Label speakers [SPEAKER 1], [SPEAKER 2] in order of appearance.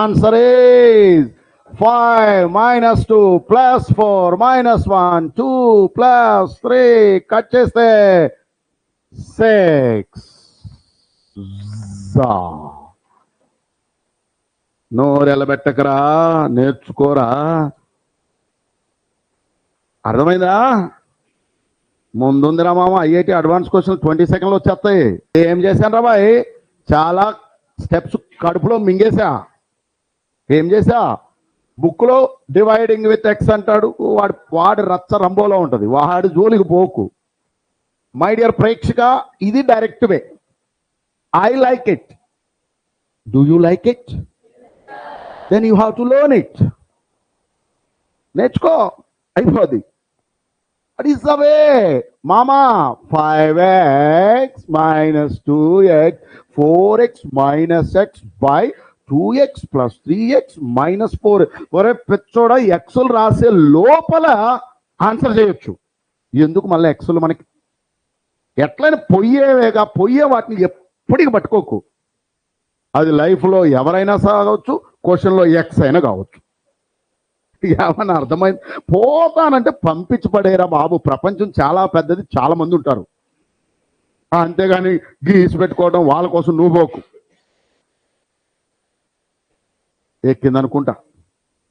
[SPEAKER 1] Answer is 5 minus 2 plus 4 minus 1, 2 plus 3, cut cheste 6. నోరెలబెట్టకరా, నేర్చుకోరా. అర్థమైందా? ముందుందిరా మామ, ఐఐటి అడ్వాన్స్ క్వశ్చన్ 20 సెకండ్లు వచ్చేస్తాయి. ఏం చేశాను రా బాయ్, చాలా స్టెప్స్ కడుపులో మింగేశా. ఏం చేశా, బుక్లో డివైడింగ్ విత్ ఎక్స్ అంటాడు, వాడి రచ్చ రంబోలో ఉంటుంది, వాడి జోలికి పోకు. మై డియర్ ప్రేక్షక, ఇది direct way. I like it. Do you like it? Then you have to learn it. నేర్చుకో, అయిపోద్ది. What is the way? Mama, 5x minus 2x, 4x minus x by 2x plus 3x minus 4. ఒరే పెచ్చోడ, ఎక్స్లు రాసే లోపల answer చేయొచ్చు. ఎందుకు మళ్ళీ ఎక్స్లు మనకి? ఎట్లయినా పొయ్యేవేగా, పొయ్యే వాటిని ఎప్పటికి పట్టుకోకు. అది లైఫ్లో ఎవరైనా సాగవచ్చు, క్వశ్చన్లో ఎక్స్ అయినా కావచ్చు. ఏమన్నా అర్థమైంది? పోతానంటే పంపించి పడేరా బాబు. ప్రపంచం చాలా పెద్దది, చాలా మంది ఉంటారు. అంతేగాని గీసి పెట్టుకోవడం వాళ్ళ కోసం నువ్వు పోకు. ఎక్కిందనుకుంటా.